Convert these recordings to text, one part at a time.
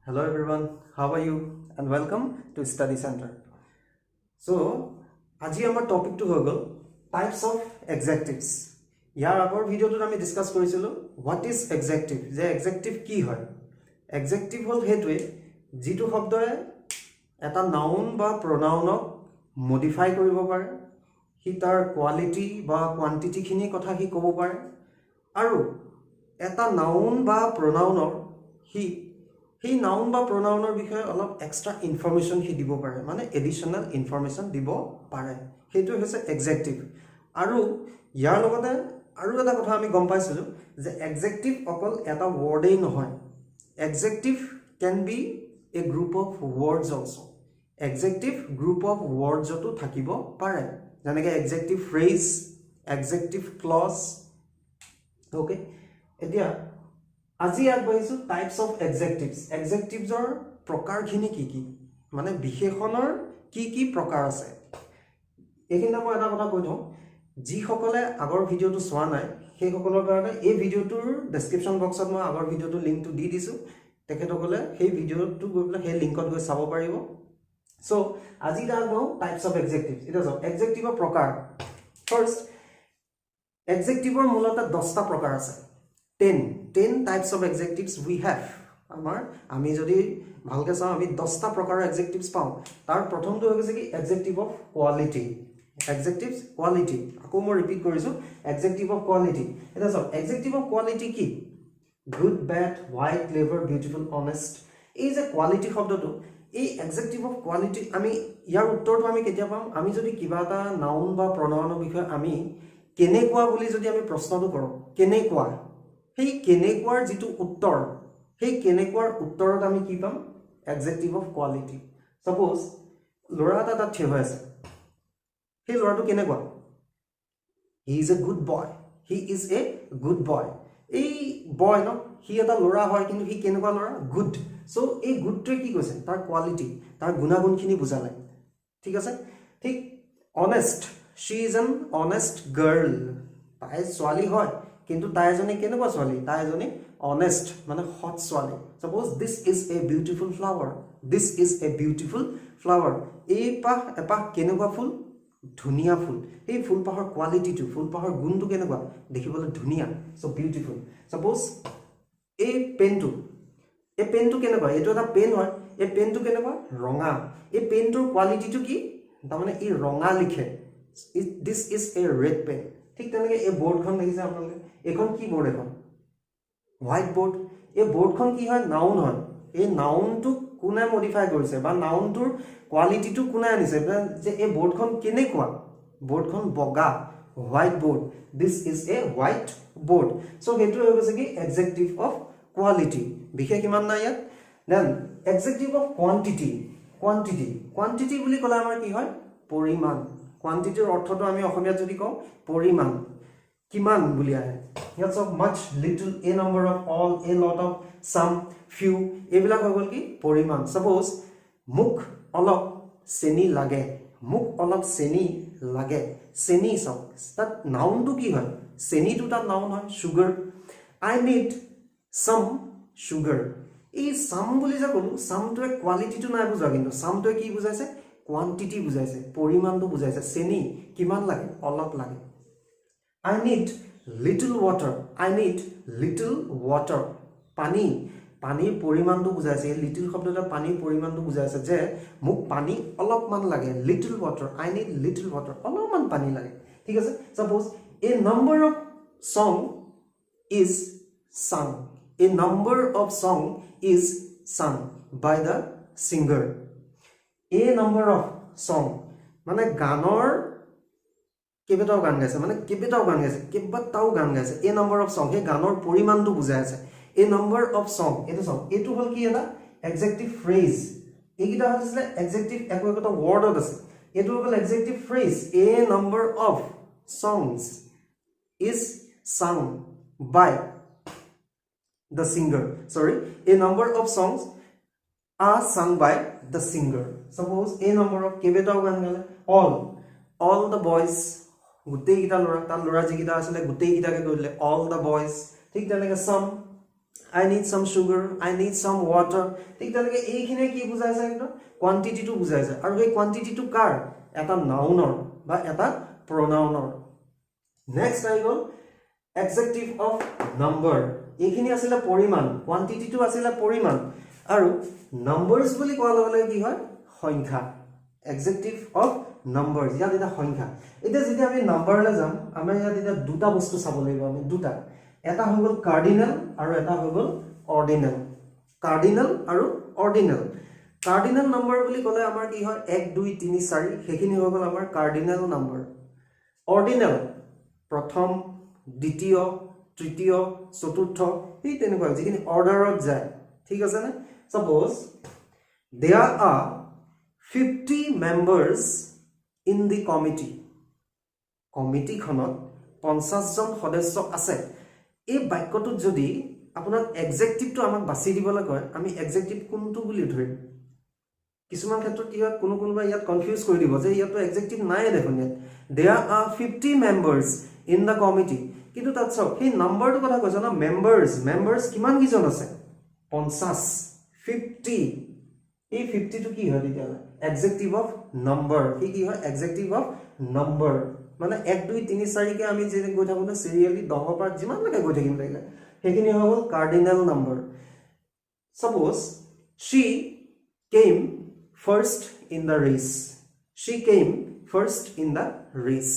Hello everyone, how are you? And welcome to Study Center. So, আজি আমাৰ টপিকটো হৈ গ'ল টাইপস অফ এডজেক্টিভস। ইয়াৰ আগৰ ভিডিঅ'টোত আমি ডিসকাস কৰিছিলো হোৱাট ইজ এডজেক্টিভ, যে এডজেক্টিভ কি হয়। এডজেক্টিভ হ'ল সেইটোৱে যিটো শব্দই এটা নাউন বা প্ৰনাউনক মডিফাই কৰিব পাৰে, সি তাৰ কোৱালিটি বা কোৱান্টিটিখিনি কথা সি ক'ব পাৰে, আৰু এটা নাউন বা প্ৰনাউনৰ সেই নাউন বা প্ৰনাউনৰ বিষয়ে অলপ এক্সট্ৰা ইনফৰমেশ্যন সি দিব পাৰে, মানে এডিশ্যনেল ইনফৰমেশ্যন দিব পাৰে, সেইটো হৈছে এডজেক্টিভ। আৰু ইয়াৰ লগতে আৰু এটা কথা আমি গম পাইছিলোঁ যে এডজেক্টিভ অকল এটা ৱৰ্ডেই নহয়, adjective can be a group of words also'. Adjective group of ৱৰ্ডছতো থাকিব পাৰে, যেনেকৈ adjective phrase, adjective clause. Okay, এতিয়া আজি আগবাঢ়িছোঁ টাইপস অফ এডজেক্টিভছ। এডজেক্টিভছৰ প্ৰকাৰখিনি কি কি, মানে বিশেষণৰ কি কি প্ৰকাৰ আছে। এইখিনিতে মই এটা কথা কৈ থওঁ, যিসকলে আগৰ ভিডিঅ'টো চোৱা নাই সেইসকলৰ কাৰণে এই ভিডিঅ'টোৰ ডেছক্ৰিপশ্যন বক্সত মই আগৰ ভিডিঅ'টোৰ লিংকটো দি দিছোঁ, তেখেতসকলে সেই ভিডিঅ'টো গৈ পেলাই সেই লিংকত গৈ চাব পাৰিব। চ' আজি এতিয়া আগবাঢ়ো টাইপস অফ এডজেক্টিভছ। এতিয়া চাওক এডজেক্টিভৰ প্ৰকাৰ। ফাৰ্ষ্ট, এডজেক্টিভৰ মূলতে 10টা প্ৰকাৰ আছে। 10 টাইপস অফ এডজেক্টিভছ উই হেভ। আমি যদি ভালকৈ চাওঁ আমি 10টা প্ৰকাৰৰ এডজেক্টিভছ পাওঁ। তাৰ প্ৰথমটো হৈ গৈছে কি adjective of quality. Adjectives quality, আকৌ মই ৰিপিট কৰিছোঁ, এডজেক্টিভ অফ কোৱালিটি। এতিয়া চাওক এডজেক্টিভ অফ কোৱালিটি কি, good, bad, white, clever, beautiful, honest. এই যে কোৱালিটি শব্দটো, এই এডজেক্টিভ অফ কোৱালিটি আমি ইয়াৰ উত্তৰটো আমি কেতিয়া পাম, আমি যদি কিবা এটা নাউন বা প্ৰনাউনৰ বিষয়ে আমি কেনেকুৱা বুলি যদি আমি প্ৰশ্নটো কৰোঁ, কেনেকুৱা, সেই কেনেকুৱাৰ যিটো উত্তৰ, সেই কেনেকুৱাৰ উত্তৰত আমি কি পাম, এডজেক্টিভ অফ কোৱালিটি। সাপোজ ল'ৰা এটা তাত থিয় হৈ আছে, সেই ল'ৰাটো কেনেকুৱা, he is a good boy, he is a good boy. এই বয় ন, সি এটা ল'ৰা হয় কিন্তু সি কেনেকুৱা ল'ৰা, গুড। চ' এই গুডটোৱে কি কৈছে, তাৰ কোৱালিটি, তাৰ গুণাগুণখিনি বুজালে। ঠিক আছে। ঠিক honest, Shi is an honest girl, তাই ছোৱালী হয় কিন্তু তাই এজনী কেনেকুৱা ছোৱালী, তাই এজনী অনেষ্ট, মানে সৎ ছোৱালী। Suppose this is a beautiful flower, this is a beautiful flower. এই এপাহ কেনেকুৱা ফুল, ধুনীয়া ফুল। সেই ফুলপাহৰ কোৱালিটিটো, ফুলপাহৰ গুণটো কেনেকুৱা, দেখিবলৈ ধুনীয়া, চ' বিউটিফুল। সাপোজ এই পেনটো কেনেকুৱা, এইটো এটা পেন হয়, এই পেনটো কেনেকুৱা, ৰঙা। এই পেনটোৰ কোৱালিটিটো কি, তাৰমানে ই ৰঙা লিখে, this is a red pen. ঠিক তেনেকৈ এই বৰ্ডখন দেখিছে আপোনালোকে, এইখন কি বৰ্ড, এখন হোৱাইট বৰ্ড। এই বৰ্ডখন কি হয়, নাউন হয়। এই নাউনটোক কোনে মডিফাই কৰিছে বা নাউনটোৰ কোৱালিটিটো কোনে আনিছে, যে এই বৰ্ডখন কেনেকুৱা, বৰ্ডখন বগা, white board, this is a white board. So' সেইটো হৈ গৈছে কি এডজেক্টিভ অফ কোৱালিটি। বিশেষ ইমান নাই ইয়াত। Then adjective of quantity. Quantity বুলি ক'লে আমাৰ কি হয়, পৰিমাণ। কোৱান্টিটিৰ অৰ্থটো আমি অসমীয়াত যদি কওঁ পৰিমাণ, কিমান বুলি আহে। ইয়াত চব much, little, a number of, all, a lot of, some, few, এইবিলাক হৈ গ'ল কি পৰিমাণ। সাপোজ মোক অলপ চেনি লাগে, মোক অলপ চেনি লাগে, চেনি চাওক তাত নাউনটো কি হয়, চেনিটো তাত নাউন হয়, চুগাৰ। আই নিড চাম চুগাৰ। এই চাম বুলি যে ক'লোঁ, চামটোৱে কোৱালিটিটো নাই বুজোৱা, কিন্তু চামটোৱে কি বুজাইছে, কোৱান্টিটি বুজাইছে, পৰিমাণটো বুজাইছে। চেনি কিমান লাগে, অলপ লাগে। I need little water, I need little water, পানীৰ পৰিমাণটো বুজাইছে। এই লিটিল শব্দতে পানীৰ পৰিমাণটো বুজাইছে, যে মোক পানী অলপমান লাগে, little water, I need little water, অলপমান পানী লাগে। ঠিক আছে। Suppose a number of song is sung, a number of song is sung by the singer. A number of song মানে গানৰ কেইবাটাও গান গাইছে, কেইবাটাও গান গাইছে। এ নম্বৰ অফ সং, সেই গানৰ পৰিমাণটো বুজাই আছে। এ নম্বৰ অফ সং, এইটো সং, এইটো হ'ল কি এটা এডজেক্টিভ ফ্ৰেজ। এইকেইটা হৈছিলে এডজেক্টিভ, একোটা ৱৰ্ডত আছে। এইটো হ'ল adjective phrase. A number of songs is sung by the singer. Sorry, a number of songs are sung by the singer. Suppose a number of কেইবাটাও গান গালে, all the boys, গোটেইকেইটা ল'ৰা, তাৰ ল'ৰা যিকেইটা আছিলে গোটেইকেইটাকে কৈ দিলে all the boys। ঠিক তেনেকৈ some I need some sugar, I need some water. ঠিক তেনেকৈ এইখিনিয়ে কি বুজাইছে একদম কোৱান্টিটিটো বুজাইছে আৰু এই কোৱান্টিটিটো কাৰ এটা নাউনৰ বা এটা প্ৰনাউনৰ নেক্সট আহি গ'ল এডজেক্টিভ অফ নাম্বাৰ এইখিনি আছিলে পৰিমাণ কোৱান্টিটিটো আছিলে পৰিমাণ আৰু নাম্বাৰছ বুলি কোৱাৰ লগে লগে কি হয় সংখ্যা এডজেক্টিভ অফ নাম্বাৰছ ইয়াত এটা সংখ্যা এতিয়া যেতিয়া আমি নাম্বাৰলৈ যাম আমাৰ ইয়াত এটা দুটা বস্তু চাব লাগিব আমি দুটা এটা হৈ গ'ল কাৰ্ডিনেল আৰু এটা হৈ গ'ল অৰ্ডিনেল কাৰ্ডিনেল আৰু অৰ্ডিনেল কাৰ্ডিনেল নাম্বাৰ বুলি ক'লে আমাৰ কি হয় 1 2 3 4 সেইখিনি হৈ গ'ল আমাৰ কাৰ্ডিনেল নাম্বাৰ অৰ্ডিনেল প্ৰথম দ্বিতীয় তৃতীয় চতুৰ্থ এই তেনেকুৱা যিখিনি অৰ্ডাৰত যায় ঠিক আছে নে suppose there are 50 members in the committee committee খনত 50 জন সদস্য আছে এই বাক্যটোত যদি আপোনাক এডজেক্টিভটো আমাক বাছি দিবলৈ কয় আমি এডজেক্টিভ কোনটো বুলি ধৰিম কিছুমান ক্ষেত্ৰত কি হয় কোনোবা ইয়াত কনফিউজ কৰি দিব যে ইয়াতো এডজেক্টিভ নাই দেখোন ইয়াত there are 50 members in the committee কিন্তু তাত চাওক সেই নাম্বাৰটো কথা কৈছে না মেম্বাৰ্ছ কিমান কিজন আছে 50 50 এই 50 টো কি হয় তেতিয়ালে এডজেক্টিভ অফ নাম্বাৰ কি হয় এডজেক্টিভ অফ নাম্বাৰ মানে 1 2 3 4 কে আমি যে গৈ থাকো না সিৰিয়ালি 10 পৰা যিমান লাগে গৈ থাকিম লাগিলে সেইখিনি হৈ গ'ল cardinal number suppose she came first in the race she came first in the race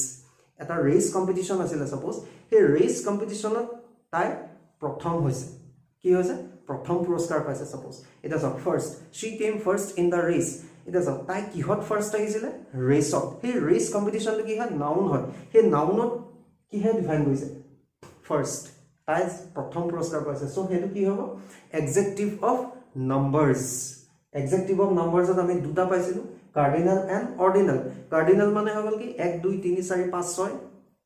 এটা ৰেস কম্পিটিশন আছিল সাপোজ সেই ৰেস কম্পিটিশনত তাই প্ৰথম হৈছে কি হৈছে প্ৰথম পুৰস্কাৰ পাইছে সাপোজ এটা সব first she came first in the race এটা সব তাই কিহত ফাৰ্স্ট আহিছিল ৰেসত সেই ৰেস কম্পিটিশনটো কি হয় নাউন হয় সেই নাউনত কি হয় ডিফাইন কৰিছে ফাৰ্স্ট তাই প্ৰথম পুৰস্কাৰ পাইছে সো হেতু কি হ'ব adjective of numbers adjective of নাম্বাৰছত আমি দুটা পাইছিলো কাৰ্ডিনেল এণ্ড অৰ্ডিনেল কাৰ্ডিনেল মানে হৈ গ'ল কি 1 2 3 4 5 6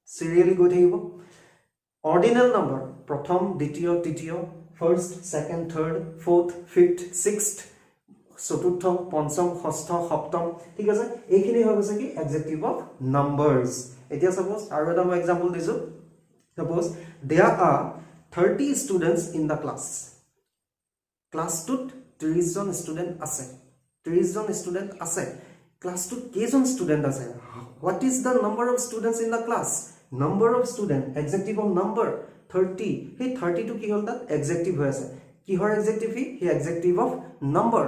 সিৰিয়ালি গৈ থাকিব অৰ্ডিনেল নাম্বাৰ প্ৰথম দ্বিতীয় তৃতীয় first second third fourth fifth sixth চতুৰ্থ পঞ্চম ষষ্ঠ সপ্তম ঠিক আছে এইখিনি হৈ গৈছে কি এডজেক্টিভ অফ নাম্বাৰছ এতিয়া সাপোজ আৰু এটা মই এক্সাম্পল দিছো suppose there are 30 students in the class ক্লাছটোত 30 জন ষ্টুডেন্ট আছে 30 জন ষ্টুডেন্ট আছে ক্লাছটোত কেইজন ষ্টুডেন্ট আছে what is the number of students in the class number of student adjective of number 30 hey 30 to কি হল that adjective হৈ আছে কি হয় adjective he adjective of number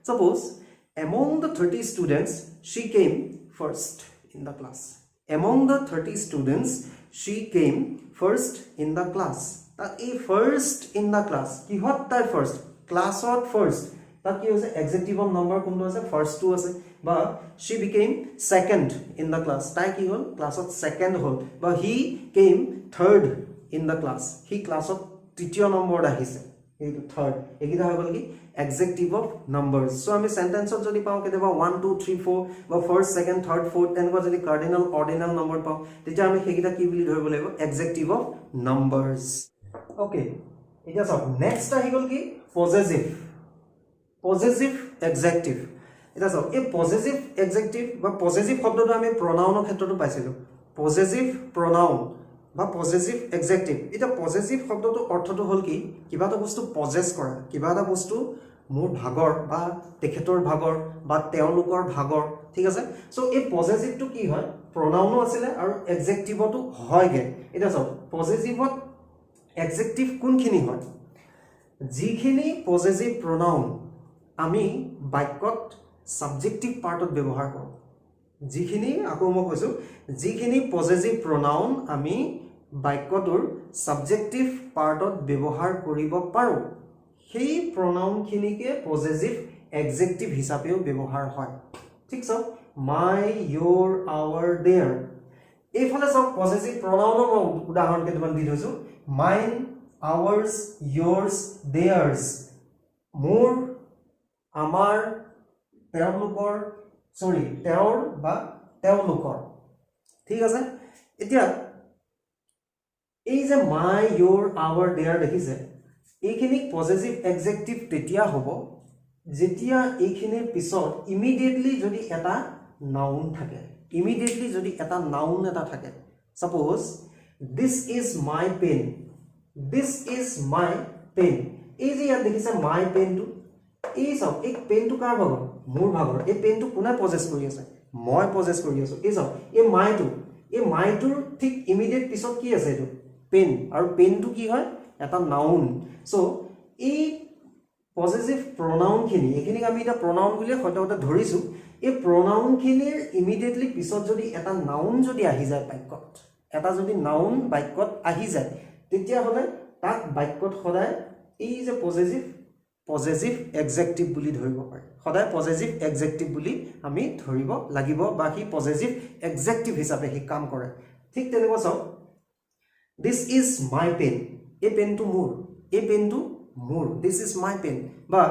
suppose among the 30 students she came first in the class among the 30 students she came first in the class that a first in the class কি হত তাই first class of first that কি হৈছে adjective of number কোনটো আছে first to আছে বা she became second in the class তাই কি হল class of second হল বা he came third in the class he class of তৃতীয় নম্বৰ আহিছে এই third একিটা হৈ গল কি adjective of numbers so আমি সেন্টেন্সত যদি পাও কেতিয়াবা 1 2 3 4 বা first second third fourth এনেকুৱা যদি কাৰ্ডিনেল অৰ্ডিনেল নম্বৰ পাও তেতিয়া আমি সেইকিটা কি বুলি ধৰিব লাগিব adjective of numbers okay এটা সব নেক্সট আহি গল কি possessive adjective এটা সব এই possessive adjective বা possessive শব্দটো আমি pronoun ক্ষেত্ৰটো পাইছিলো possessive pronoun বা possessive adjective এটা possessive শব্দটো অৰ্থটো হল কি কিবা এটা বস্তু possess কৰা কিবা এটা বস্তু মোৰ ভাগৰ বা তেখেতৰ ভাগৰ বা তেওঁলোকৰ ভাগৰ ঠিক আছে সো এই possessive টো কি হয় pronoun আছিল আৰু adjective টো হয়গে এটা সব possessive adjective কোনখিনি হয় যিখিনি possessive pronoun আমি বাক্যত subjective পাৰ্টত ব্যৱহাৰ কৰোঁ যিখিনি আকৌ মই কৈছো যিখিনি possessive pronoun আমি বাক্যটোৰ subjective পাৰ্টত ব্যৱহাৰ কৰিব পাৰো সেই pronoun খিনিকে possessive adjective হিচাপেও ব্যৱহাৰ হয় ঠিক আছে my your our their এইফালে সব possessive pronoun উদাহৰণ কেইটামান দি দিছো mine ours yours theirs মোৰ আমাৰ তেওঁলোকৰ সৰি তেওঁৰ বা তেওঁলোকৰ ঠিক আছে এতিয়া এই যে my your our their দেখিছে এইখিনি পজিটিভ এডজেক্টিভ তেতিয়া হ'ব যেতিয়া এইখিনিৰ পিছত ইমিডিয়েটলি যদি এটা নাউন থাকে ইমিডিয়েটলি যদি এটা নাউন এটা থাকে suppose this is my pen this is my pen এই যে ইয়াত দেখিছে মাই পেনটো এই চাওক এই পেনটো কাৰ ভাগৰ মোৰ ভাগৰ এই পেনটো কোনে পজেছ কৰি আছে মই পজেছ কৰি আছো এই চাওক এই মাইটোৰ ঠিক ইমিডিয়েট পিছত কি আছে এইটো পেন আৰু পেনটো কি হয় এটা নাউন সো এই পজেছিভ প্ৰনাউন খিনি এখিনিক আমি এটা প্ৰনাউন বুলি হয়তো ধৰিছো এই প্ৰনাউন খিনিৰ ইমিডিয়েটলি পিছত যদি এটা নাউন যদি আহি যায় বাক্যত এটা যদি নাউন বাক্যত আহি যায় তেতিয়া হলে তাক বাক্যত সদায় এই যে পজেছিভ এডজেক্টিভ বুলি ধৰিব পাৰি সদায় পজেছিভ এডজেক্টিভ বুলি আমি ধৰিব লাগিব বা কি পজেছিভ এডজেক্টিভ হিচাপে হি কাম কৰে ঠিক তেনেকুৱা চাওক দিস ইজ মাই পেন এই পেনটো মোৰ দিস ইজ মাই পেন বা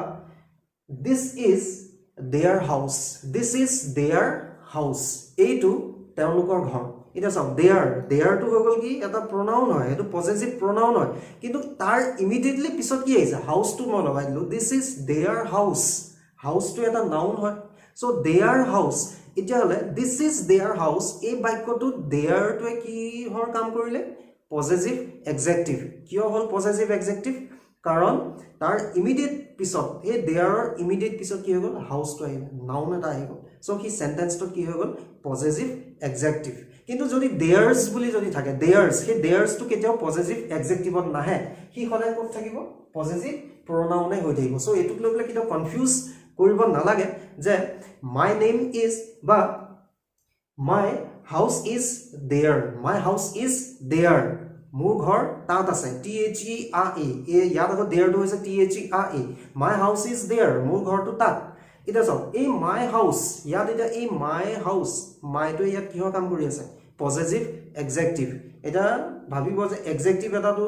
দিস ইজ দেয়াৰ হাউস এইটো তেওঁলোকৰ ঘৰ এটা চাওক দেয়াৰটো হৈ গ'ল কি এটা প্ৰনাউন হয় এটো পজেছিভ প্ৰনাউন হয় কিন্তু তাৰ ইমিডিয়েটলি পিছত কি আহিছে হাউসটো মই লগাই দিলো দিস ইজ দেয়াৰ হাউসটো এটা নাউন হয় সো দেয়াৰ হাউস এতিয়া হলে দিস ইজ দেয়াৰ হাউস এই বাক্যটো দেয়াৰটোৱে কি হৰ কাম কৰিলে পজেছিভ এডজেক্টিভ কিয় হল পজেছিভ এডজেক্টিভ কাৰণ তাৰ ইমিডিয়েট পিছত এই দেয়াৰৰ ইমিডিয়েট পিছত কি হৈ গ'ল হাউসটো আহিল নাউন এটা আহি গ'ল সো কি সেন্টেন্সটো কি হৈ গ'ল পজেছিভ এডজেক্টিভ কিন্তু যদি দেয়াৰ্স বুলি যদি থাকে দেয়াৰ্স সেই দেয়াৰ্সটো কেতিয়াও পজেছিভ এডজেক্টিভত নাহে কি সদায় ক'ত থাকিব পজেছিভ প্ৰনাউনে হৈ থাকিব সো এটুক লৈ পেলাই কেতিয়াও কনফিউজ কৰিব নালাগে যে মাই নেম ইজ বা মাই হাউস ইজ দেয়াৰ মোৰ ঘৰ তাত আছে THERE এই ইয়াত আকৌ দেয়াৰটো হৈছে THERE my house is there মোৰ ঘৰটো তাত এটা চাওক এই মাই হাউস ইয়াত এটা এই মাই হাউস মাইটো ইয়াত কিহৰ কাম কৰি আছে পজেছিভ এডজেক্টিভ এটা ভাবিব যে এডজেক্টিভ এটাটো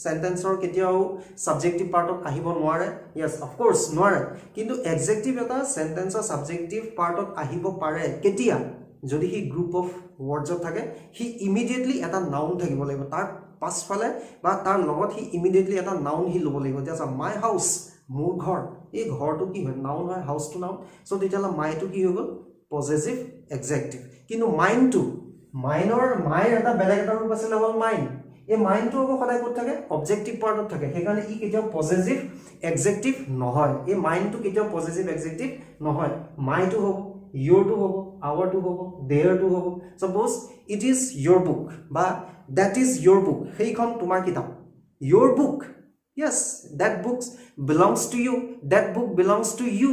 সেন্টেন্সৰ কেতিয়াও সাবজেক্টিভ পাৰ্টত আহিব নোৱাৰে ইয়েস অফ কোৰ্স নোৱাৰে কিন্তু এডজেক্টিভ এটা সেন্টেন্সৰ সাবজেক্টিভ পাৰ্টত আহিব পাৰে কেতিয়া যদি হি গ্ৰুপ অফ ওয়াৰ্ডছত থাকে হি ইমিডিয়েটলি এটা নাউন থাকিব লাগিব তাৰ পাছফালে বা তাৰ লগত হি ইমিডিয়েটলি এটা নাউন হি ল'ব লাগিব এতিয়া মাই হাউস মোৰ ঘৰ এই ঘৰটো কি হয় নাউন হয় হাউসটো নাউন সো তেতিয়ালা মাইটো কি হৈ গ'ল পজেছিভ এডজেক্টিভ কিন্তু মাইৰ এটা বেলেগ এটা ৰূপ আছিল হ'ল মাইন এই মাইনটো আকৌ সদায় ক'ত থাকে অবজেক্টিভ পাৰ্টত থাকে সেইকাৰণে ই কেতিয়াও পজেছিভ এডজেক্টিভ নহয় এই মাইনটো কেতিয়াও পজেছিভ এডজেক্টিভ নহয় মাইটো হ'ব yourটো হ'ব ourটো হ'ব theirটো হ'ব suppose it is your book বা that is your book সেইখন তোমাৰ কিতাপ your book yes that book belongs to you that book belongs to you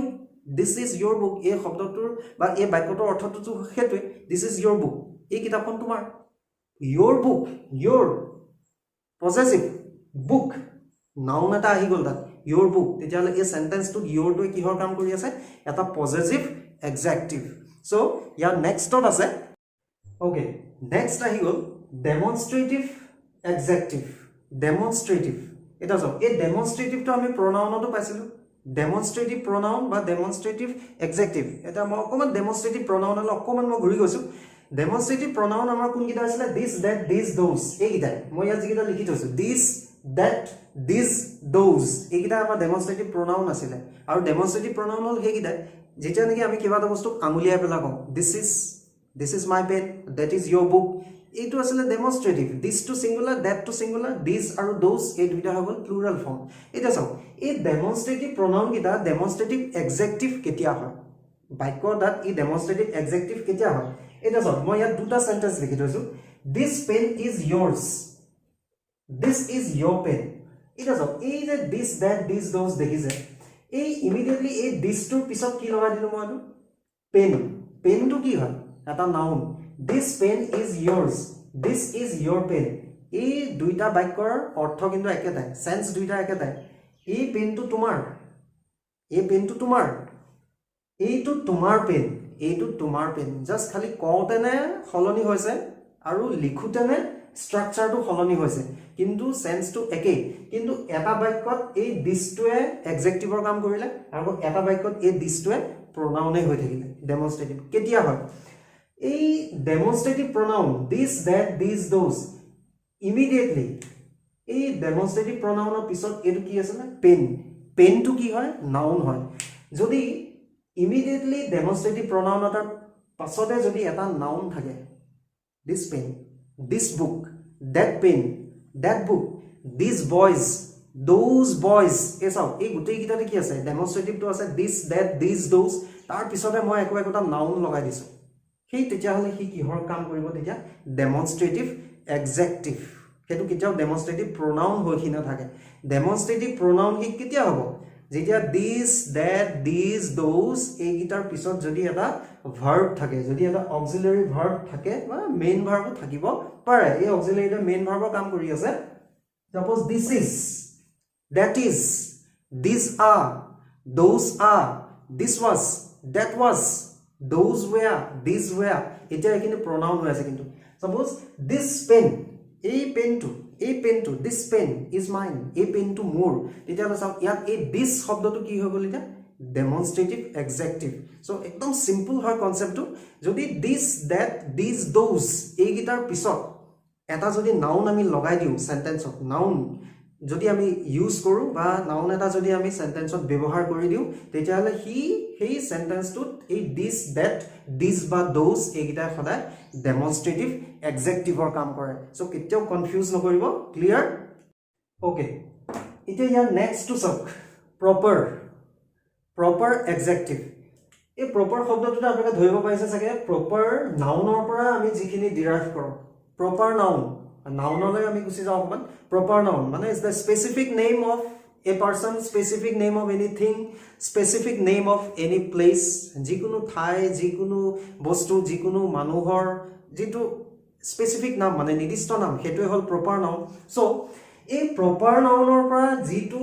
this is your book এই শব্দটোৰ বা এই বাক্যটোৰ অৰ্থটো হেতুৱে this is your book এই কিতাপখন তোমাৰ your book your possessive book noun এটা আহি গ'ল তাত your book তেতিয়ালে এই সেন্টেন্সটো yourটো কিহৰ কাম কৰি আছে এটা পজেছিভ adjective so yeah next dot ase okay next ahi gol demonstrative adjective demonstrative eta so ei demonstrative to ami pronoun to paisilu demonstrative pronoun ba demonstrative adjective eta mo okoman demonstrative pronoun ala okoman mo guri goisu demonstrative pronoun amar kun kita asile this that these those ei kita moi ya jigita likhi thoisu this that these those ei kita amar demonstrative pronoun asile aru demonstrative pronoun hol he kita যেটা নাকি আমি কিবা এটা বস্তু আঙুলিয়াই পেলা কওঁ this is my pen that is your book এইটো আসলে demonstrative this to singular that to singular these আৰু those এই দুইটা হ'ব প্লুৰাল ফৰ্ম এটা চাও এই ডেমনস্ট্ৰেটিভ প্ৰনাউন কিটা ডেমনস্ট্রেটিভ এডজেক্টিভ কেতিয়া হয় বাক্য দাত ই ডেমনস্ট্রেটিভ এডজেক্টিভ কেতিয়া হয় এটা চাও মই ইয়াত দুটা সেন্টেন্স লিখি থৈছো this pen is yours this is your pen এটা চাও এই যে this that these those দেখিছে এই ইমিডিয়েটলি এই দিস টুৰ পিছত কি লগাই দিলো মই পেন টু কি হয় এটা noun this pen is yours this is your pen এই দুইটা বাক্যৰ অৰ্থ কিন্তু একেটাই সেন্স দুইটা একেটাই এই পেনটো তোমাৰ এইটো তোমাৰ পেন জাস্ট খালি কওঁতেনে হলনি হৈছে আৰু লিখোতেনে স্ট্ৰাকচাৰটো হলনি হৈছে কিন্তু সেন্সটো একে কিন্তু এটা বাক্যত এই দিসটোৱে এডজেক্টিভৰ কাম কৰিলে আৰু এটা বাক্যত এই দিসটোৱে প্ৰনাউনে হৈ থাকিলে ডেমনস্ট্ৰেটিভ কেতিয়া হয় এই ডেমনস্ট্ৰেটিভ প্ৰনাউন this that these those immediately এই ডেমনস্ট্ৰেটিভ প্ৰনাউনৰ পিছত এটো কি আছে না পেন টু কি হয় নাউন হয় যদি ইমিডিয়েটলি ডেমনস্ট্রেটিভ প্ৰনাউনৰ পাছতে যদি এটা নাউন থাকে this pen this book that pen that book these boys those boys এই চাওক এই গোটেই কিটাতে কি আছে ডেমনস্ট্ৰেটিভটো আছে this that these those তাৰ পিছতে মই একোটা নাউন লগাই দিছো সেই তেতিয়া হলে কি কিহৰ কাম কৰিব তেতিয়া ডেমনস্ট্ৰেটিভ এডজেক্টিভ হেতু কিটাও ডেমনস্ট্ৰেটিভ pronoun হৈ কিনা থাকে ডেমনস্ট্ৰেটিভ pronoun কি কেতিয়া হ'ব যেতিয়া this that these those এই গিটাৰ পিছত যদি এটা verb থাকে যদি এটা auxiliary verb থাকে বা main verb থাকিব পাৰে এই auxiliary ৰ main verb কাম কৰি আছে suppose this is that is these are those are this was that was those were these were এটা এখানে pronoun হৈ আছে কিন্তু suppose this pen এই pen to this pen is mine এই pen to more তেতিয়া হলে চাওক ইয়াত এই this শব্দটো কি হৈ গল এটা demonstrative adjective so একদম সিম্পল হয় কনসেপ্টটো যদি this that these those এই গিটাৰ পিছত এটা যদি নাউন আমি লগাই দিও সেন্টেন্সত নাউন যদি আমি ইউজ কৰো বা নাউন এটা যদি আমি সেন্টেন্সত ব্যৱহাৰ কৰি দিও তেতিয়া হলে সেই সেন্টেন্সটোত এই this that these বা those এই গিটা সদায় ডেমনস্ট্ৰেটিভ এডজেক্টিভৰ কাম কৰে সো কেতিয়াও কনফিউজ নকৰিব ক্লিয়াৰ ওকে এতিয়া ইয়াৰ নেক্সট টু চাওক প্ৰপাৰ এডজেক্টিভ এই প্ৰপাৰ শব্দটো আপোনালোকে ধৰিব পাৰিছে চাগে প্ৰপাৰ নাউনৰ পৰা আমি যিখিনি ডিৰাইভ কৰো প্ৰপাৰ নাউন নাউনলৈ আমি গুছি যাও অকমান প্ৰপাৰ নাউন মানে is the specific name of a person specific name of anything specific name of any place যিকোনো ঠাই যিকোনো বস্তু যিকোনো মানুহৰ যেটো স্পেসিফিক নাম মানে নিৰ্দিষ্ট নাম হেতু হল প্ৰপাৰ নাউন সো এই প্ৰপাৰ নাউনৰ পৰা যেটো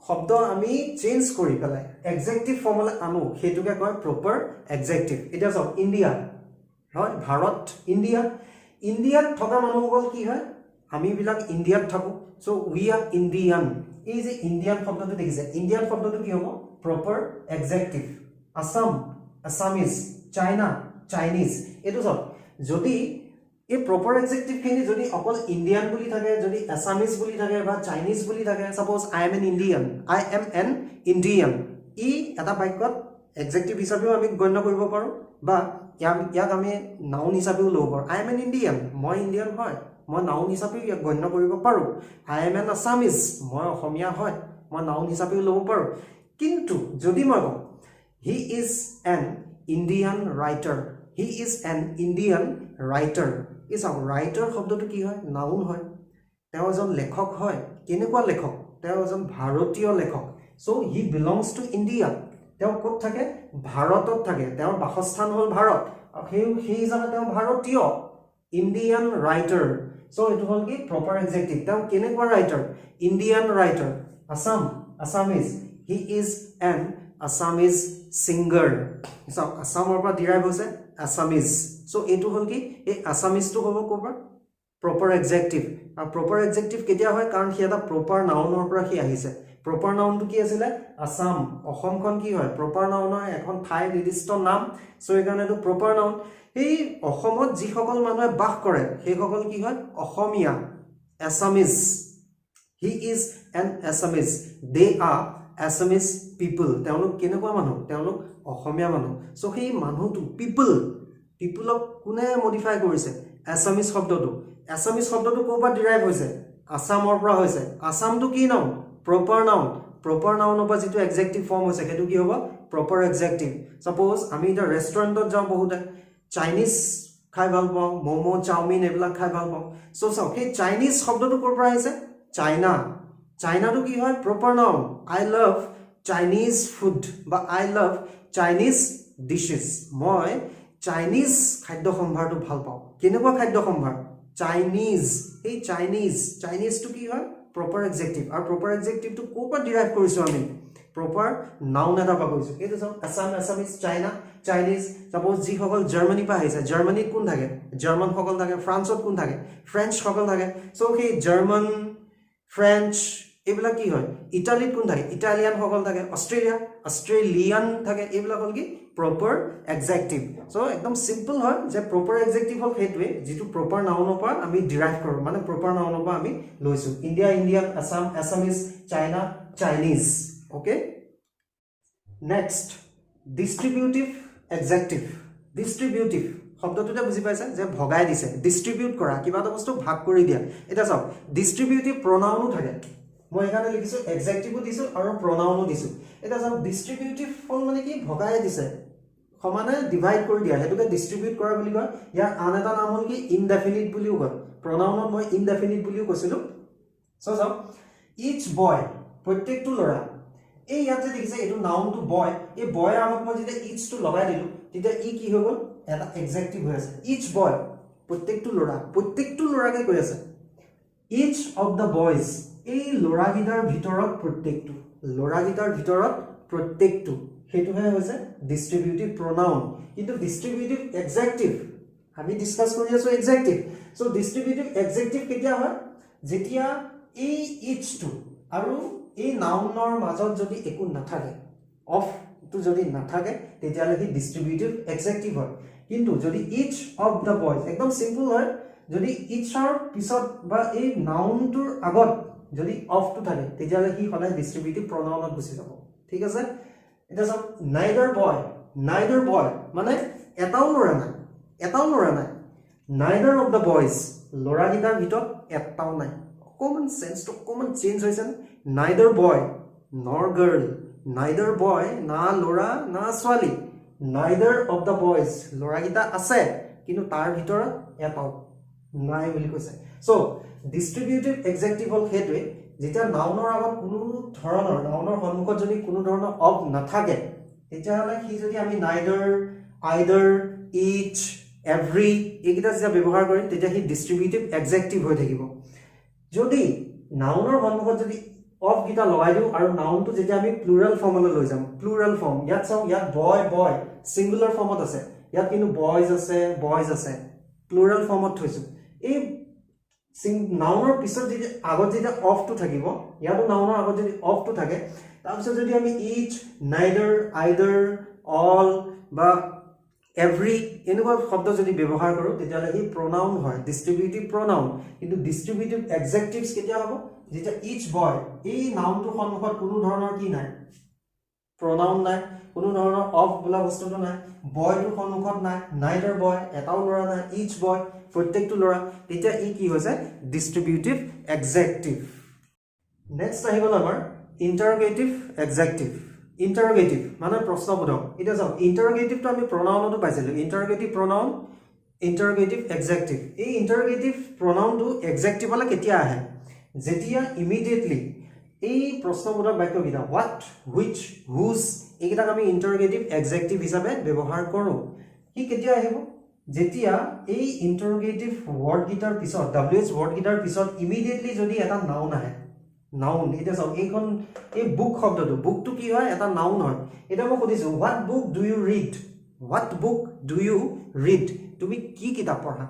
শব্দ আমি চেঞ্জ কৰি পেলাই এডজেক্টিভ ফৰ্মলৈ আনো হেতুকে কয় প্ৰপাৰ এডজেক্টিভ এটা সব ইন্ডিয়া হয় ভাৰত ইন্ডিয়াত থকা মানুহসকল কি হয় আমি বিলাক ইন্ডিয়াত থাকো সো উই আর ইন্ডিয়ান এই যে ইন্ডিয়ান শব্দটো দেখিছে ইন্ডিয়ান শব্দটো কি হ'ব proper adjective Assam Assamese China Chinese এটো সব যদি এই প্ৰপাৰ এডজেক্টিভ খিনি যদি অকল ইন্ডিয়ান বুলি থাকে যদি আসামিজ বুলি থাকে বা চাইনিজ বুলি থাকে suppose I am an Indian ই এটা বাক্যত এডজেক্টিভ হিচাপেও আমি গণ্য কৰিব পাৰো বা ইয়াক আমি নাউন হিচাপেও লব পাৰো আই এম এন ইন্ডিয়ান মই ইন্ডিয়ান হয় মই নাউন হিচাপে ইয়াক গণ্য কৰিব পাৰো আই এম এন আসামিজ মই অসমীয়া হয় মই নাউন হিচাপেও লব পাৰো কিন্তু যদি মই কওঁ হি is N Indian writer is a writer শব্দটো কি হয় নাউন হয় তেওঁ এজন লেখক হয় কেনেকুৱা লেখক তেওঁ এজন ভাৰতীয় লেখক so he belongs to India তেওঁ ক'ত থাকে ভাৰতত থাকে তেওঁৰ বাসস্থান হল ভাৰত সেই জানা তেওঁ ভাৰতীয় ইন্ডিয়ান ৰাইটাৰ সো এটো হল কি প্ৰপাৰ এডজেক্টিভ তেওঁ কেনেকুৱা writer Indian writer Assamese he is an Assamese singer so আসামৰ পৰা ডিৰাইভ হৈছে আসামিজ সো এটো হল কি এই আসামিজটো হ'ব কোবা প্ৰপাৰ এডজেক্টিভ আৰু প্ৰপাৰ এডজেক্টিভ কেতিয়া হয় কাৰণ কি এটা প্ৰপাৰ নাউনৰ পৰা কি আহিছে প্ৰপাৰ নাউনটো কি আছিল আসাম অসমখন কি হয় প্ৰপাৰ নাউনৰ এখন ঠাই নিৰ্দিষ্ট নাম সো এখানে তো প্ৰপাৰ নাউন এই অসমত যি সকল মানুহে বাস কৰে সেই সকল কি হয় Asomiya Assamese he is an Assamese they are Assamese people তেওঁলোক কেনেকুৱা মানুহ তেওঁলোক অসমীয়া মানুহ সো সেই মানুহটো পিপলক কোনে মডিফাই কৰিছে আসামিজ শব্দটো ক'ৰ ডিৰাইভ হৈছে আসামৰ পৰা হৈছে আসামটো কি নাউন প্ৰপাৰ নাউনৰ পৰা যেটো এডজেক্টিভ ফৰ্ম হৈছে হেতু কি হ'ব প্ৰপাৰ এডজেক্টিভ সাপোজ আমি এটা ৰেষ্টুৰেণ্টত যাও বহুতে চাইনিজ খাই ভাল পাওঁ মোমো চাউমিন এবিলাক খাই ভাল পাওঁ সো চাও সেই চাইনিজ শব্দটো ক'ৰ পৰা আহিছে চাইনাটো কি হয় proper noun I love Chinese food বা আই লাভ চাইনিজ ডিশেছ মই চাইনিজ খাদ্য সম্ভাৰটো ভাল পাওঁ কেনেকুৱা খাদ্য সম্ভাৰ চাইনিজ এই চাইনিজটো কি হয় proper adjective R proper adjective to Copa derive কৰিছো আমি proper noun এটা পা কৰিছো এটো সব Assam Assamese China Chinese suppose G সকল জার্মানি পা আহিছে জার্মানি কোন থাকে জার্মান সকল থাকে ফ্রান্সত কোন থাকে ফ্রেঞ্চ সকল থাকে সো সেই জার্মান ফ্রেঞ্চ এবিলা কি হয় ইটালিত কোন থাকে ইটালিয়ান সকল থাকে অস্ট্রেলিয়ান থাকে এবিলা হল কি proper adjective so একদম সিম্পল হয় যে proper adjective হল হেতুৱে যেটো proper noun পৰা আমি ডিৰাইভ কৰো মানে proper noun পৰা আমি লৈছো India Indian Assam Assamese China Chinese okay next distributive adjective distributive শব্দটোতে বুজি পাইছে যে ভগাই দিছে ডিস্ট্রিবিউট কৰা কিবা এটা বস্তু ভাগ কৰি দিয়া এটা চাও ডিস্ট্ৰিবিউটিভ pronoun থাকে মই এখানে লিখিছো এডজেক্টিভো দিছো আৰু pronounও দিছো এটা চাও ডিস্ট্ৰিবিউটিভ ফৰ্ম মানে কি ভগাই দিছে সমানে ডিভাইড কৰি দিয়া হেতুকে ডিস্ট্ৰিবিউট কৰা বুলি কয় ইয়াৰ আন এটা নাম হ'ল কি ইনডেফিনিট বুলিও কয় pronounত মই ইনডেফিনিট বুলিও কৈছিলো সো চাও each boy প্ৰত্যেকটো লৰা এই ইয়াতে দেখিছে এটো নাউনটো বয় এই বয়ৰ আগত মই যেতিয়া each টো লগাই দিলো তেতিয়া ই কি হৈ গল এটা এডজেক্টিভ হৈ আছে each boy প্ৰত্যেকটো লৰাকে কৈ আছে each of the boys এই লৰাগিটাৰ ভিতৰত প্ৰত্যেকটো হেতুহে হৈছে ডিস্ট্ৰিবিউটিভ pronoun কিন্তু ডিস্ট্ৰিবিউটিভ এডজেক্টিভ আমি ডিসকাস কৰি আছো এডজেক্টিভ সো ডিস্ট্ৰিবিউটিভ এডজেক্টিভ কেতিয়া হয় যেতিয়া এই each টো আৰু এই নাউনৰ মাজত যদি একো নাথাকে অফ টো যদি নাথাকে তেতিয়ালে কি ডিস্ট্ৰিবিউটিভ এডজেক্টিভ হয় কিন্তু যদি each of the boys একদম সিম্পল হয় যদি each ৰ পিছত বা এই নাউনটোৰ আগত যদি অফ টো থাকে তেতিয়ালে কি হলে ডিস্ট্ৰিবিউটিভ pronounত গুছি যাব ঠিক আছে এটা সব neither boy মানে এটাও লৰা নাই neither of the boys লৰাগিটাৰ ভিতৰত এটাও নাই common sense to common change হৈছে neither boy nor girl neither boy না লৰা না ছোৱালী neither of the boys লৰাগিটা আছে কিন্তু তাৰ ভিতৰত এটাও নাই বুলি কৈছে সো ডিস্ট্ৰিবিউটিভ এডজেক্টিভ হল হেতুৱে যেতিয়া নাউনৰ আগত কোনো ধৰণৰ নাউনৰ সন্মুখত যদি কোনো ধৰণৰ অফ নাথাকে তেতিয়াহলে কি যদি আমি neither either each every এইকেইটা যেতিয়া ব্যৱহাৰ কৰিম তেতিয়া কি ডিস্ট্ৰিবিউটিভ এডজেক্টিভ হৈ থাকিব যদি নাউনৰ সন্মুখত যদি অফ গিটা লগাই দিও আৰু নাউনটো যেতিয়া আমি প্লুৰাল ফৰ্মলৈ লৈ যাম প্লুৰাল ফৰ্ম ইয়াত চাও ইয়াত বয় সিঙ্গুলাৰ ফৰ্মত আছে ইয়াত কিন্তু বয়জ আছে প্লুৰাল ফৰ্মত থৈছো এই নাউনৰ পিছত যদি আগত যদি অফ টো থাকিব ইয়াতো নাউনৰ আগত যদি অফ টো থাকে তাৰপিছত যদি আমি each neither either all বা every এনেকুৱা শব্দ যদি ব্যৱহাৰ কৰো তেতিয়ালে ই pronoun হয় ডিস্ট্ৰিবিউটিভ pronoun কিন্তু ডিস্ট্ৰিবিউটিভ এডজেক্টিভস কেতিয়া হ'ব যেতিয়া each boy এই নাউনটো সন্মুখত কোনো ধৰণৰ কি নাই pronoun নাই কোনো ধৰণৰ of বোলা বস্তুটো নাই বয়টো সন্মুখত নাই neither boy এটাও লৰা নাই each boy প্ৰত্যেকটো লৰা তেতিয়া ই কি হৈছে ডিস্ট্ৰিবিউটিভ এডজেক্টিভ নেক্সট আহি গল আমাৰ ইন্টাৰোগেটিভ এডজেক্টিভ ইন্টাৰোগেটিভ মানে প্ৰশ্নবোধক এটা যাও ইন্টাৰোগেটিভ তো আমি pronounতো পাইছিলো ইন্টাৰোগেটিভ pronoun ইন্টাৰোগেটিভ এডজেক্টিভ এই ইন্টাৰোগেটিভ pronoun টো এডজেক্টিভলে কেতিয়া আহে যেতিয়া ইমিডিয়েটলি এই প্ৰশ্নবোধক বাক্য কিটা what which whose এইকেইটাক আমি ইন্টাৰোগেটিভ এডজেক্টিভ হিচাপে ব্যৱহাৰ কৰো কি কেতিয়া আহিব যেতিয়া এই ইন্টাৰোগেটিভ ওয়াৰ্ড গিটাৰ পিছত wh ওয়াৰ্ড গিটাৰ পিছত ইমিডিয়েটলি যদি এটা নাউন আহে নাউন এটা চাও এইখন এই বুক শব্দটো বুকটো কি হয় এটা নাউন হয় এটা মই কইছো what book do you read তুমি কি কিতাপ পঢ়া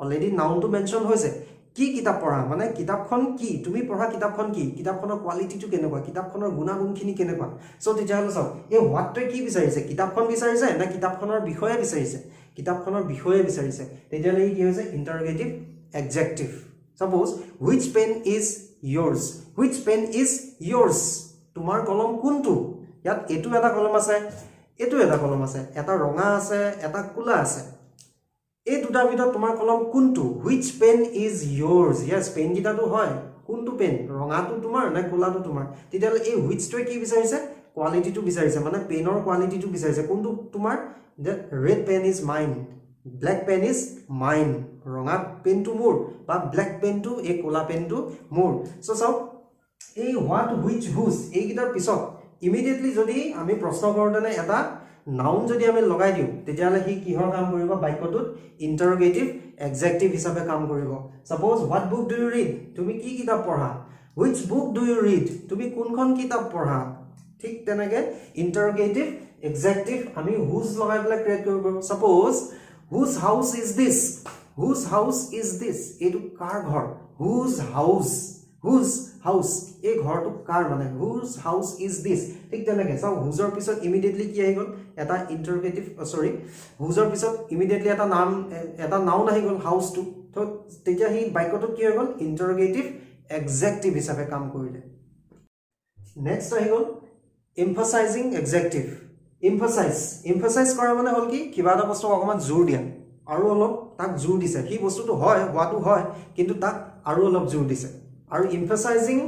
অলৰেডি নাউনটো মেনশন হৈছে কি কিতাপ পঢ়া মানে কিতাপখন কি তুমি পঢ়া কিতাপখন কি কিতাপখনৰ কোৱালিটিটো কেনেকুৱা কিতাপখনৰ গুণাগুণখিনি কেনেকুৱা সো তেতিয়াহলে চাও এই হোৱাটটো কি বিচাৰিছে কিতাপখন বিচাৰিছে না কিতাপখনৰ বিষয়ে বিচাৰিছে তেতিয়াহলে কি হৈছে ইন্টাৰোগেটিভ adjective suppose which pen is yours তোমাৰ কলম কোনটো ইয়াত এটো এটা কলম আছে এটা ৰঙা আছে এটা কুলা আছে এই দুটাৰ ভিতৰত তোমাৰ কলম কোনটো which pen is yours yes pen গিটাটো হয় কোনটো পেন ৰঙাটো তোমাৰ না কুলাটো তোমাৰ তেতিয়ালে এই which টোৱে কি বিচাৰিছে কোৱালিটিটো বিচাৰিছে মানে পেনৰ কোৱালিটিটো বিচাৰিছে কোনটো তোমাৰ that red pen is mine black pen is mine ৰঙা পেনটো মোৰ বা black পেনটো এই কুলা পেনটো মোৰ সো চাও এই what which whose এই গিটাৰ পিছত ইমিডিয়েটলি যদি আমি প্ৰশ্ন কৰোতেনে এটা নাউন যদি আমি লগাই দিও তেতিয়ালে হি কিহৰ কাম কৰিব বাক্যটোত ইন্টাৰোগেটিভ এডজেক্টিভ হিচাপে কাম কৰিব suppose what book do you read তুমি কি কিতাপ পঢ়া which book do you read তুমি কোনখন কিতাপ পঢ়া ঠিক তেনেকে ইন্টাৰোগেটিভ এডজেক্টিভ আমি whose লগাই পেলাই ক্ৰিয়েট কৰিব suppose whose house is this এটো কাৰ ঘৰ whose house এই ঘৰটো কাৰ মানে whose house is this ঠিক তেনেকে চাও whoseৰ পিছত ইমিডিয়েটলি কি আহি গল এটা ইন্টাৰোগেটিভ whoseৰ পিছত ইমিডিয়েটলি এটা নাউন আহি গল house টো তো তেতিয়া হি বাক্যটো কি হৈ গল ইন্টাৰোগেটিভ এডজেক্টিভ হিচাপে কাম কৰিলে নেক্সট আহি গল emphasizing adjective emphasize কৰা মানে হল কি কিবা এটা বস্তু অকমান জোৰ দিয়া আৰু অলপ তাক জোৰ দিছে কি বস্তুটো হয় হোৱাটো হয় কিন্তু তাক আৰু অলপ জোৰ দিছে আৰু emphasizing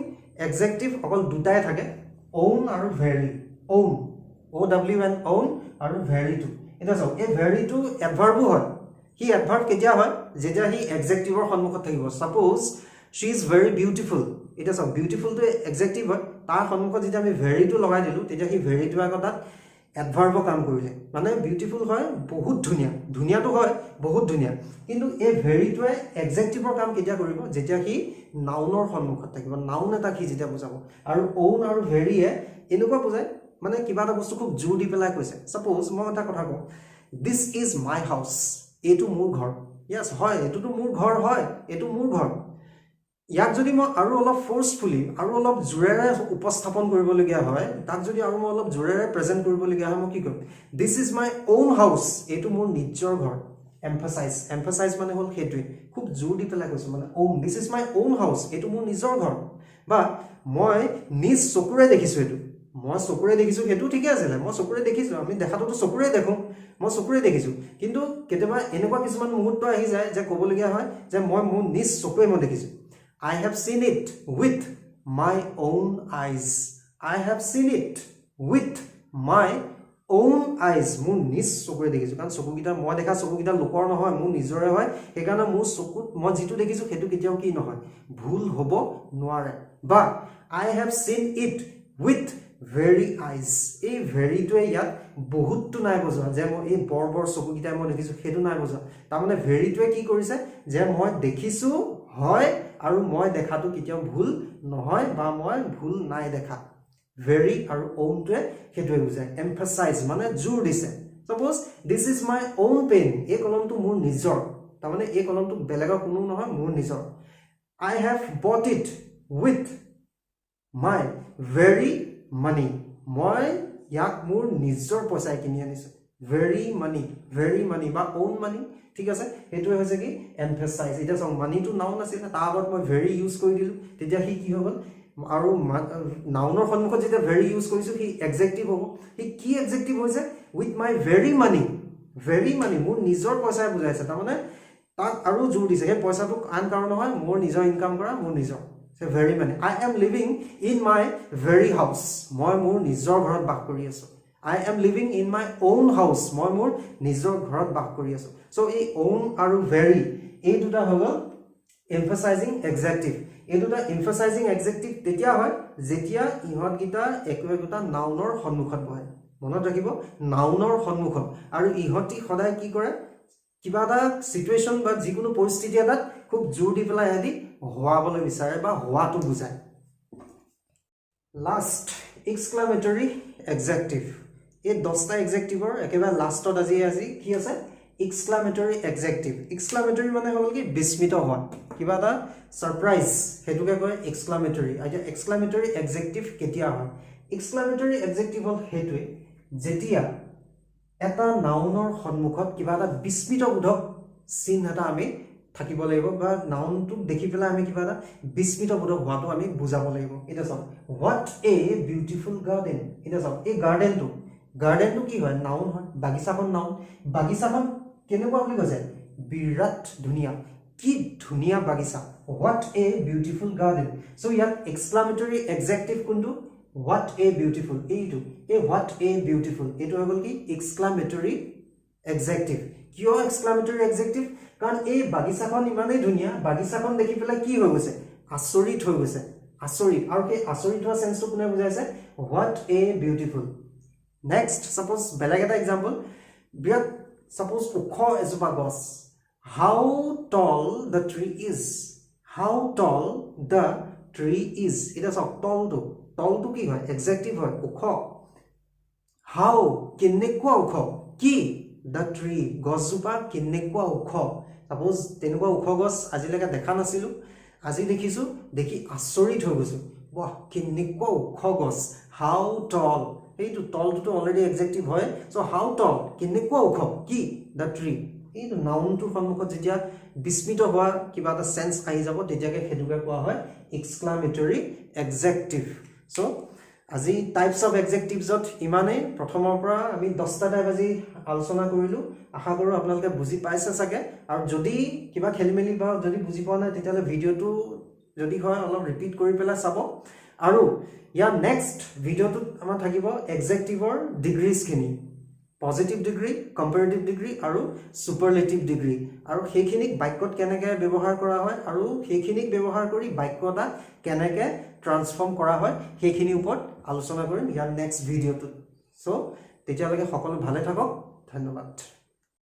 এডজেক্টিভ অকল দুটাই থাকে own আৰু very own OWN own আৰু very to এটা চাওক এই very to adverb হয় হি adverb কেতিয়া হয় যেতিয়া হি এডজেক্টিভৰ সন্মুখত থাকিব suppose she is very beautiful এটা চাওক beautiful to এডজেক্টিভ হয় তাৰ সন্মুখত যেতিয়া আমি very to লগাই দিলো তেতিয়া হি very to আগত adverb কাম কৰিলে মানে বিউটিফুল হয় বহুত ধুনিয়া ধুনিয়াটো হয় বহুত ধুনিয়া কিন্তু এই very to এডজেক্টিভৰ কাম কেতিয়া কৰিব যেতিয়া হি নাউনৰ সন্মুখত থাকিব নাউন এটা কি যেতিয়া বুজাব আৰু own আৰু very এ এনেকুৱা বুজায় মানে কিবা এটা বস্তু খুব জোৰ দি পেলাই কৈছে সাপোজ মই এটা কথা কওঁ this is my house এটো মোৰ ঘৰ yes হয় এটোটো মোৰ ঘৰ হয় এটো মোৰ ঘৰ ইয়াক যদি মই আৰু অলপ ফোৰ্সফুলি আৰু অলপ জোৰেৰে উপস্থাপন কৰিবলগীয়া হয় তাক যদি আৰু মই অলপ জোৰেৰে প্ৰেজেন্ট কৰিবলগীয়া হয় মই কি কৰিম this is my own house এটো মোৰ নিজৰ ঘৰ emphasize মানে হল হেতুই খুব জোৰ দি পেলাই কৈছো মানে own this is my own house এটো মোৰ নিজৰ ঘৰ বা মই নিজ চকুৰে দেখিছো এটো মই চকুৰে দেখিছো হেতু ঠিকে আছে মই চকুৰে দেখিছো আমি দেখাটো চকুৰে দেখো মই চকুৰে দেখিছো কিন্তু কেতিয়াবা এনেকুৱা কিছুমান মুহূৰ্ত আহি যায় যে ক'বলগীয়া হয় যে মই মোৰ নিজ চকুৰে মই দেখিছো I have seen it with my own eyes. I have seen it with my own eyes. মোৰ নিজ চকুৰে দেখিছো কাৰণ চকুকিটা মই দেখা চকুকিটা লোকৰ নহয় মোৰ নিজৰে হয় সেইকাৰণে মোৰ চকুত মই যেটো দেখিছো হেতু কেতিয়াও কি নহয় ভুল হ'ব নোৱাৰে বা I have seen it with very eyes. এই very to ইয়াত বহুতটো নাই বুজা যে মই এই বৰবৰ চকুকিটা মই দেখিছো হেতু নাই বুজা তাৰ মানে very to কি কৰিছে যে মই দেখিছো হয় আৰু মই দেখাটো কেতিয়াও ভুল নহয় বা মই ভুল নাই দেখা very আৰু own to হেতুৱে বুজায় emphasize মানে জোৰ দিছে suppose this is my own pen এই কলমটো মোৰ নিজৰ তাৰ মানে এই কলমটো বেলেগৰ কোনো নহয় মোৰ নিজৰ I have bought it with my very money মই ইয়াক মোৰ নিজৰ পইচাই কিনি আনিছো very money বা own money ঠিক আছে হেতুৱে হৈছে কি emphasize এটা সং মানি টু নাউন আছিল তা আগত মই very ইউজ কৰি দিলো তেতিয়া হি কি হ'ল আৰু নাউনৰ সন্মুখত যেতিয়া very ইউজ কৰিছো হি এডজেক্টিভ হ'ব হি কি এডজেক্টিভ হৈছে with my very money মোৰ নিজৰ পইচাই বুজাইছে তাৰ মানে তাক আৰু জোৰ দিছে হে পইচাটো আন কাৰণ নহয় মোৰ নিজৰ ইনকাম কৰা মোৰ নিজৰ সে very money I am living in my very house মই মোৰ নিজৰ ঘৰত বাস কৰি আছো I am living in my own house মই মোৰ নিজৰ ঘৰত বাস কৰি আছো so এই own আৰু very এই দুটা হলো emphasizing adjective এই দুটা emphasizing adjective তেতিয়া হয় যেতিয়া ইহত গিটা একোটা নাউনৰ সন্মুখত বহে মনত ৰাখিব নাউনৰ সন্মুখত আৰু ইহতি সদায় কি কৰে কিবা এটা সিচুৱেচন বা যিকোনো পৰিস্থিতি এটাত খুব জোৰ দি পেলাই আদি হোৱাবলৈ বিচাৰে বা হোৱাটো বুজায় লাষ্ট exclamatory adjective এই 10টা এডজেক্টিভৰ একেবাৰে লাষ্টত আজি কি আছে exclamatory adjective exclamatory মানে হ'ল কি বিস্মিত হোৱা কিবা এটা সাৰপ্ৰাইজ হেতুকে কয় exclamatory আইয়া exclamatory adjective কেতিয়া হয় exclamatory adjective হ'ল হেতুৱে যেতিয়া এটা নাউনৰ সন্মুখত কিবা এটা বিস্মিতবোধক চিহ্ন এটা আমি থাকিব লাগিব বা নাউনটো দেখি পেলাই আমি কিবা এটা বিস্মিতবোধক হোৱাটো আমি বুজাব লাগিব এটা চাওক what a beautiful garden এটা চাওক এই গাৰ্ডেনটো কি হয় নাউন হয় বাগিচাখন কেনেকুৱা বুলি কৈছে বিৰাট ধুনিয়া কি ধুনিয়া বাগিচা what a beautiful garden so ইয়াত exclamatory adjective কোনটো what a beautiful এইটো এই what a beautiful এইটো হৈ গল কি exclamatory adjective কিয় exclamatory adjective কাৰণ এই বাগিচাখন ইমানেই ধুনিয়া বাগিচাখন দেখি পেলাই কি হৈ গৈছে আচৰিত হৈ গৈছে আৰু কি আচৰিত হোৱা সেন্সটো কোনে বুজাইছে what a beautiful next suppose বেলেগ এটা example বিৰাট suppose উখ এজোপা গছ how tall the tree is এটা সব তলটো কি হয় adjective হয় উখ how কেনেকুৱা উখ কি the tree গছজোপা কেনেকুৱা উখ suppose তেনেকুৱা উখ গছ আজিলৈকে দেখা নাছিলো আজি দেখিছো দেখি আচৰিত হৈ গৈছো বাহ কেনেকুৱা উখ গছ how tall এইটো তলটো অলৰেডি adjective হয় so how tall কেনেকুৱা উখ কি the tree এইটো নাউনটো সন্মুখত যেতিয়া বিস্মিত হোৱা কিবা এটা সেন্স আহি যাব তেতিয়াকে হেতুকে কোৱা হয় exclamatory adjective so আজি টাইপস অফ adjectivesত ইমানে প্ৰথমৰ পৰা আমি 10টা টাইপ আজি আলোচনা কৰিলো আশা কৰো আপোনালোকে বুজি পাইছে চাগে আৰু যদি কিবা খেলিমেলি বা যদি বুজি পোৱা নাই তেতিয়ালে ভিডিওটো যদি হয় অলপ ৰিপিট কৰি পেলাই চাব আৰু ইয়াৰ নেক্সট ভিডিঅ'টোত আমাৰ থাকিব এডজেক্টিভৰ ডিগ্ৰীজখিনি পজিটিভ ডিগ্ৰী কম্পেৰেটিভ ডিগ্ৰী আৰু সুপাৰলেটিভ ডিগ্ৰী আৰু সেইখিনিক বাক্যত কেনেকৈ ব্যৱহাৰ কৰা হয় আৰু সেইখিনিক ব্যৱহাৰ কৰি বাক্য এটা কেনেকৈ ট্ৰান্সফৰ্ম কৰা হয় সেইখিনিৰ ওপৰত আলোচনা কৰিম ইয়াৰ নেক্সট ভিডিঅ'টোত চ' তেতিয়ালৈকে সকলো ভালে থাকক ধন্যবাদ